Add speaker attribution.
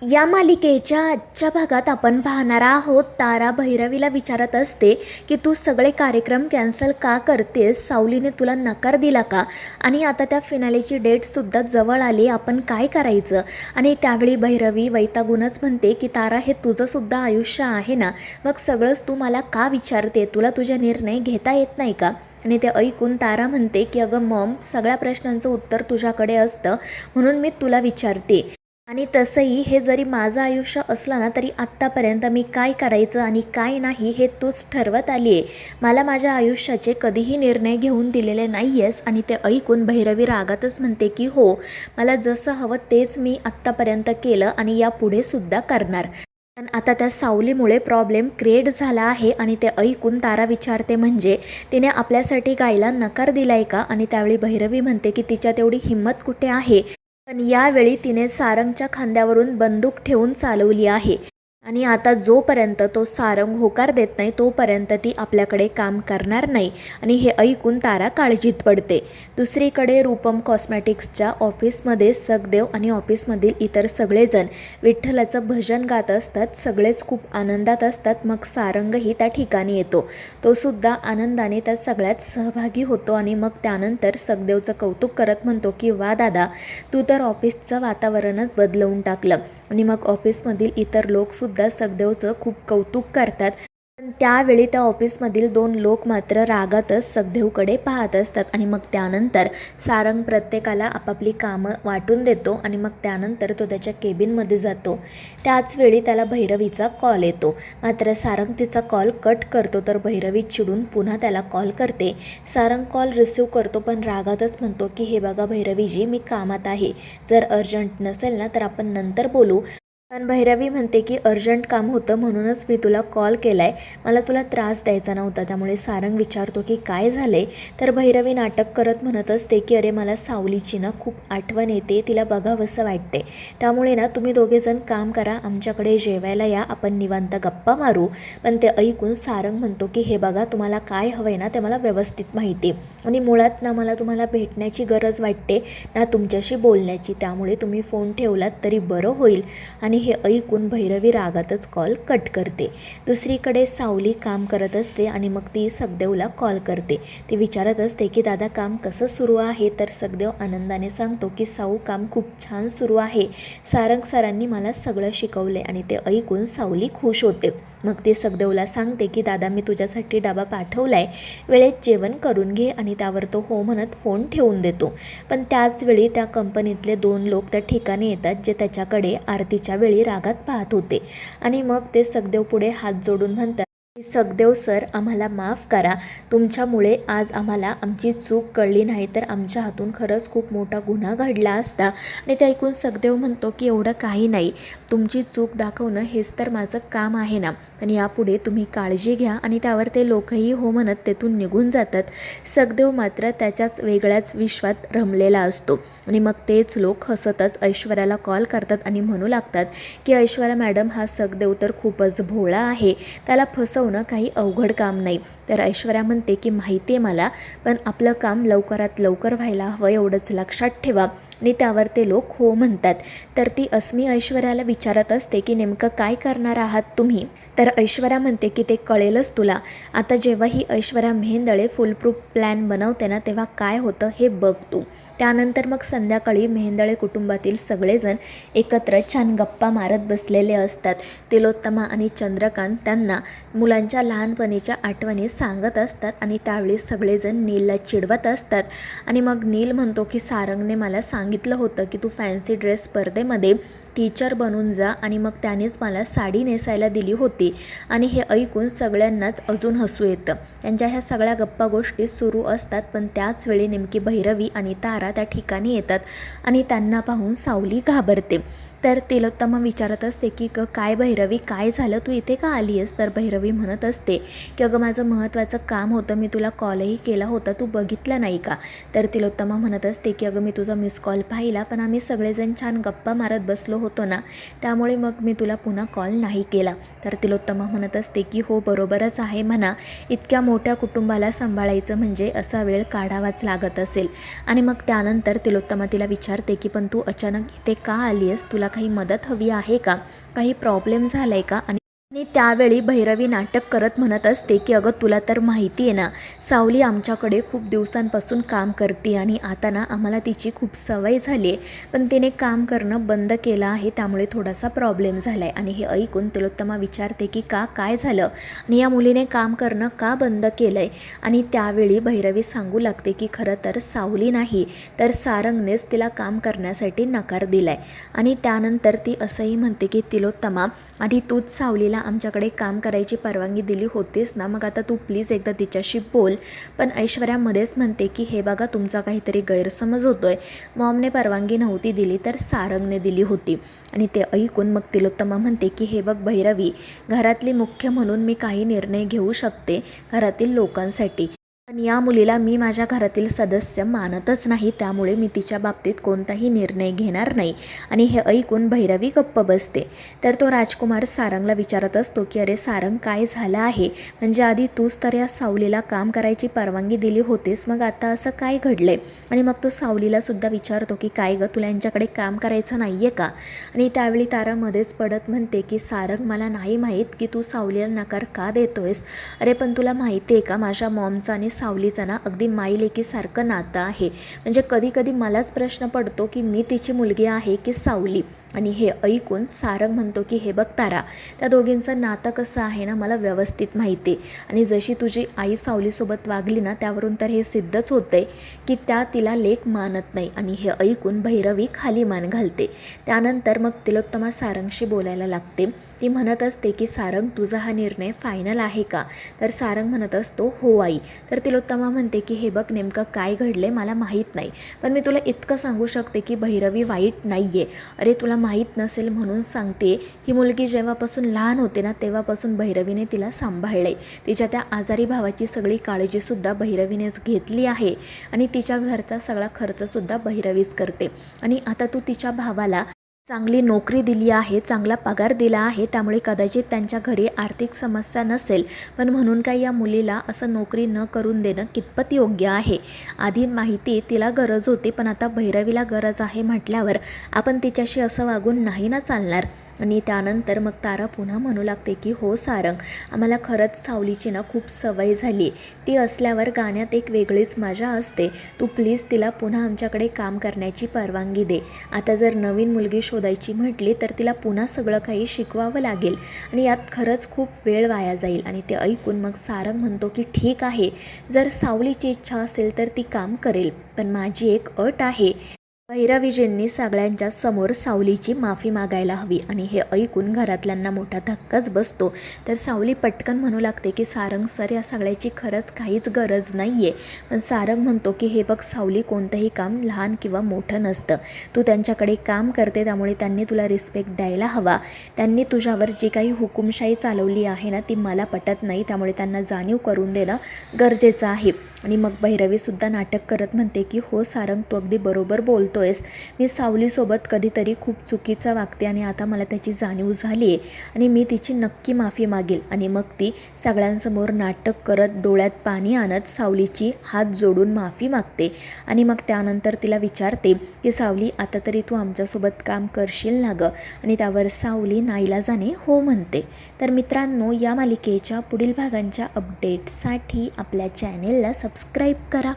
Speaker 1: या मालिकेच्या आजच्या भागात आपण पाहणार आहोत. तारा भैरवीला विचारत असते की तू सगळे कार्यक्रम कॅन्सल का करतेस, सावलीने तुला नकार दिला का, आणि आता त्या फिनालेची डेटसुद्धा जवळ आली, आपण काय करायचं. आणि त्यावेळी भैरवी वैतागूनच म्हणते की तारा, हे तुझंसुद्धा आयुष्य आहे ना, मग सगळंच तू मला का विचारते, तुला तुझे निर्णय घेता येत नाही का. आणि ते ऐकून तारा म्हणते की अगं मॉम, सगळ्या प्रश्नांचं उत्तर तुझ्याकडे असतं म्हणून मी तुला विचारते. आणि तसंही हे जरी माझं आयुष्य असलं ना, तरी आत्तापर्यंत मी काय करायचं आणि काय नाही हे तूच ठरवत आली आहे. मला माझ्या आयुष्याचे कधीही निर्णय घेऊन दिलेले नाही आहेस. आणि ते ऐकून भैरवी रागातच म्हणते की हो, मला जसं हवं तेच मी आत्तापर्यंत केलं आणि यापुढे सुद्धा करणार. पण आता त्या सावलीमुळे प्रॉब्लेम क्रिएट झाला आहे. आणि ते ऐकून तारा विचारते, म्हणजे तिने आपल्यासाठी गायला नकार दिलाय का. आणि त्यावेळी भैरवी म्हणते की तिच्यात एवढी हिंमत कुठे आहे. पण यावेळी तिने सारंगच्या खांद्यावरून बंदूक ठेवून चालवली आहे. आणि आता जोपर्यंत तो सारंग होकार देत नाही तोपर्यंत ती आपल्याकडे काम करणार नाही. आणि हे ऐकून तारा काळजीत पडते. दुसरीकडे रूपम कॉस्मॅटिक्सच्या ऑफिसमध्ये सखदेव आणि ऑफिसमधील इतर सगळेजण विठ्ठलाचं भजन गात असतात. सगळेच खूप आनंदात असतात. मग सारंगही त्या ठिकाणी येतो. तो सुद्धा आनंदाने त्या सगळ्यात सहभागी होतो. आणि मग त्यानंतर सखदेवचं कौतुक करत म्हणतो की वा दादा, तू तर ऑफिसचं वातावरणच बदलवून टाकलं. आणि मग ऑफिसमधील इतर लोकसुद्धा सखदेवचं खूप कौतुक करतात. पण त्यावेळी त्या ऑफिसमधील 2 लोक मात्र रागातच सखदेवकडे पाहत असतात. आणि मग त्यानंतर सारंग प्रत्येकाला आपापली कामं वाटून देतो. आणि मग त्यानंतर तो त्याच्या केबिनमध्ये जातो. त्याचवेळी त्याला भैरवीचा कॉल येतो. मात्र सारंग तिचा कॉल कट करतो, तर भैरवी चिडून पुन्हा त्याला कॉल करते. सारंग कॉल रिसीव करतो पण रागातच म्हणतो की हे बघा भैरवीजी, मी कामात आहे, जर अर्जंट नसेल ना तर आपण नंतर बोलू. पण भैरवी म्हणते की अर्जंट काम होतं म्हणूनच मी तुला कॉल केला आहे, मला तुला त्रास द्यायचा नव्हता. त्यामुळे सारंग विचारतो की काय झाले. तर भैरवी नाटक करत म्हणत असते की अरे, मला सावलीची ना खूप आठवण येते, तिला बघावंसं वाटते. त्यामुळे ना तुम्ही दोघेजण काम करा, आमच्याकडे जेवायला या, आपण निवांत गप्पा मारू. पण ते ऐकून सारंग म्हणतो की हे बघा, तुम्हाला काय हवं आहे ना ते मला व्यवस्थित माहिती आहे. आणि मुळात ना मला तुम्हाला भेटण्याची गरज वाटते ना तुमच्याशी बोलण्याची, त्यामुळे तुम्ही फोन ठेवलात तरी बरं होईल. आणि हे ऐकून भैरवी रागातच कॉल कट करते. दुसरीकडे सावली काम करत असते आणि मग ती सखदेवला कॉल करते. ती विचारत असते की दादा, काम कसं सुरू आहे. तर सखदेव आनंदाने सांगतो की साऊ, काम खूप छान सुरू आहे, सारंग सरांनी मला सगळं शिकवले. आणि ते ऐकून सावली खुश होते. मग ते सखदेवला सांगते की दादा, मी तुझ्यासाठी डबा पाठवलाय, वेळेत जेवण करून घे. आणि त्यावर तो हो म्हणत फोन ठेवून देतो. पण त्याचवेळी त्या कंपनीतले 2 लोक त्या ठिकाणी येतात, जे त्याच्याकडे आरतीच्या वेळी रागात पाहत होते. आणि मग ते सखदेव पुढे हात जोडून म्हणतात, सखदेव सर, आम्हाला माफ करा, तुमच्यामुळे आज आम्हाला आमची चूक कळली, नाही तर आमच्या हातून खरंच खूप मोठा गुन्हा घडला असता. आणि ते ऐकून सखदेव म्हणतो की एवढं काही नाही, तुमची चूक दाखवणं हेच तर माझं काम आहे ना. आणि यापुढे तुम्ही काळजी घ्या. आणि त्यावर ते लोकही हो म्हणत तेथून निघून जातात. सखदेव मात्र त्याच्याच वेगळ्याच विश्वात रमलेला असतो. आणि मग तेच लोक हसतच ऐश्वर्याला कॉल करतात आणि म्हणू लागतात की ऐश्वर्या मॅडम, हा सखदेव तर खूपच भोळा आहे, त्याला फसवणं काही अवघड काम नाही. तर ऐश्वर्या म्हणते की माहिती आहे मला, पण आपलं काम लवकरात लवकर व्हायला हवं, एवढंच लक्षात ठेवा. आणि त्यावर ते लोक हो म्हणतात. तर ती अस्मी ऐश्वर्याला विचारत असते की नेमकं काय करणार आहात तुम्ही. तर ऐश्वर्या म्हणते की ते कळेलच तुला. आता जेव्हा ही ऐश्वर्या मेहेंदळे फुलप्रूफ प्लॅन बनवते ना, तेव्हा काय होतं हे बघ तू. त्यानंतर मग संध्याकाळी मेहेंदळे कुटुंबातील सगळेजण एकत्र छान गप्पा मारत बसलेले असतात. तिलोत्तमा आणि चंद्रकांत त्यांना मुलांच्या लहानपणीच्या आठवणी सांगत असतात. आणि त्यावेळी सगळेजण नीलला चिडवत असतात. आणि मग नील म्हणतो की सारंगने मला सांगितलं होतं की तू फॅन्सी ड्रेस स्पर्धेमध्ये टीचर बनून जा, आणि मग त्यानेच मला साडी नेसायला दिली होती. आणि हे ऐकून सगळ्यांनाच अजून हसू येतं. त्यांच्या ह्या सगळ्या गप्पा गोष्टी सुरू असतात. पण त्याच वेळी नेमकी भैरवी आणि तारा त्या ठिकाणी येतात. आणि त्यांना पाहून सावली घाबरते. तर तिलोत्तमा विचारत असते की काय भैरवी, काय झालं, तू इथे का आली आहेस. तर भैरवी म्हणत असते की अगं, माझं महत्त्वाचं काम होतं, मी तुला कॉलही केला होता, तू बघितलं नाही का. तर तिलोत्तमा म्हणत असते की अगं, मी तुझा मिस कॉल पाहिला, पण आम्ही सगळेजण छान गप्पा मारत बसलो होतो ना, त्यामुळे मग मी तुला पुन्हा कॉल नाही केला. तर तिलोत्तमा म्हणत असते की हो, बरोबरच आहे म्हणा, इतक्या मोठ्या कुटुंबाला सांभाळायचं म्हणजे असा वेळ काढावाच लागत असेल. आणि मग त्यानंतर तिलोत्तमा तिला विचारते की पण तू अचानक इथे का आली आहेस, तुला तुला काही मदत हवी आहे का, काही प्रॉब्लेम झाला आहे का. आणि त्यावेळी भैरवी नाटक करत म्हणत असते की अगं तुला तर माहिती आहे ना, सावली आमच्याकडे खूप दिवसांपासून काम करते आणि आता ना आम्हाला तिची खूप सवय झाली आहे, पण तिने काम करणं बंद केलं आहे, त्यामुळे थोडासा प्रॉब्लेम झाला आहे. आणि हे ऐकून तिलोत्तमा विचारते की का, काय झालं आणि या मुलीने काम करणं का बंद केलं आहे. आणि त्यावेळी भैरवी सांगू लागते की खरं तर सावली नाही तर सारंगनेच तिला काम करण्यासाठी नकार दिला आहे. आणि त्यानंतर ती असंही म्हणते की तिलोत्तमा, आधी तूच सावलीला आमच्याकडे काम करायची परवानगी दिली होतीस ना, मग आता तू प्लीज एकदा तिच्याशी बोल. पण ऐश्वर्यामध्येच म्हणते की हे बघा तुमचा काहीतरी गैरसमज होतोय, मॉमने परवानगी नव्हती दिली तर सारंगने दिली होती. आणि ते ऐकून मग तिलोत्तमा म्हणते की हे बघ भैरवी, घरातली मुख्य म्हणून मी काही निर्णय घेऊ शकते घरातील लोकांसाठी, पण या मुलीला मी माझ्या घरातील सदस्य मानतच नाही, त्यामुळे मी तिच्या बाबतीत कोणताही निर्णय घेणार नाही. आणि हे ऐकून भैरवी गप्प बसते. तर तो राजकुमार सारंगला विचारत असतो की अरे सारंग, काय झालं आहे, म्हणजे आधी तूच तर या सावलीला काम करायची परवानगी दिली होतीस, मग आता असं काय घडले. आणि मग तो सावलीला सुद्धा विचारतो की काय गं, तुला यांच्याकडे काम करायचं नाही आहे का. आणि त्यावेळी तारा मध्येच पडत म्हणते की सारंग, मला नाही माहीत की तू सावलीला नकार का देतोयस. अरे पण तुला माहिती आहे का, माझ्या मॉमचा आणि सावलीचं ना अगदी माईलेकीसारखं नातं आहे, म्हणजे कधी कधी मलाच प्रश्न पडतो की मी तिची मुलगी आहे की सावली. आणि हे ऐकून सारंग म्हणतो की हे बघ तारा, त्या दोघींचं नातं कसं आहे ना मला व्यवस्थित माहिती आहे, आणि जशी तुझी आई सावलीसोबत वागली ना त्यावरून तर हे सिद्धच होतंय की त्या तिला लेक मानत नाही. आणि हे ऐकून भैरवी खाली मान घालते. त्यानंतर मग तिलोत्तमा सारंगशी बोलायला लागते. ती म्हणत असते की सारंग, तुझा हा निर्णय फायनल आहे का. तर सारंग म्हणत असतो हो आई. तर तिलोत्तमा म्हणते की हे बघ नेमकं काय घडले मला माहीत नाही, पण मी तुला इतकं सांगू शकते की भैरवी वाईट नाही आहे. अरे तुला माहीत नसेल म्हणून सांगते, ही मुलगी जेव्हापासून लहान होते ना तेव्हापासून भैरवीने तिला सांभाळले, तिच्या त्या आजारी भावाची सगळी काळजीसुद्धा भैरवीनेच घेतली आहे, आणि तिच्या घरचा सगळा खर्चसुद्धा भैरवीच करते. आणि आता तू तिच्या भावाला चांगली नोकरी दिली आहे, चांगला पगार दिला आहे, त्यामुळे कदाचित त्यांच्या घरी आर्थिक समस्या नसेल, पण म्हणून काही या मुलीला असं नोकरी न करून देणं कितपत योग्य आहे. आधी माहिती तिला गरज होती, पण आता भैरवीला गरज आहे म्हटल्यावर आपण तिच्याशी असं वागून नाही ना चालणार. आणि त्यानंतर मग तारा पुन्हा म्हणू लागते की हो सारंग, आम्हाला खरंच सावलीची ना खूप सवय झाली, ती असल्यावर गाण्यात एक वेगळीच मजा असते, तू प्लीज तिला पुन्हा आमच्याकडे काम करण्याची परवानगी दे. आता जर नवीन मुलगी शोधायची म्हटली तर तिला पुन्हा सगळं काही शिकवावं लागेल, आणि यात खरंच खूप वेळ वाया जाईल. आणि ते ऐकून मग सारंग म्हणतो की ठीक आहे, जर सावलीची इच्छा असेल तर ती काम करेल, पण माझी एक अट आहे, भैरवीजींनी सगळ्यांच्या समोर सावलीची माफी मागायला हवी. आणि हे ऐकून घरातल्यांना मोठा धक्काच बसतो. तर सावली पटकन म्हणू लागते की सारंग सर, या सगळ्याची खरंच काहीच गरज नाही आहे. पण सारंग म्हणतो की हे बघ सावली, कोणतंही काम लहान किंवा मोठं नसतं, तू त्यांच्याकडे काम करते त्यामुळे त्यांनी तुला रिस्पेक्ट द्यायला हवा. त्यांनी तुझ्यावर जी काही हुकुमशाही चालवली आहे ना ती मला पटत नाही, त्यामुळे त्यांना जाणीव करून देणं गरजेचं आहे. आणि मग भैरवीसुद्धा नाटक करत म्हणते की हो सारंग, तू अगदी बरोबर बोलतोयस, मी सावलीसोबत कधीतरी खूप चुकीचं वागते आणि आता मला त्याची जाणीव झाली आहे, आणि मी तिची नक्की माफी मागेल. आणि मग ती सगळ्यांसमोर नाटक करत डोळ्यात पाणी आणत सावलीची हात जोडून माफी मागते. आणि मग त्यानंतर तिला विचारते की सावली, आता तरी तू आमच्यासोबत काम करशील ना गं. आणि त्यावर सावली नाईलाजाने हो म्हणते. तर मित्रांनो, या मालिकेच्या पुढील भागांच्या अपडेट्ससाठी आपल्या चॅनेलला सबस्क्राईब करा.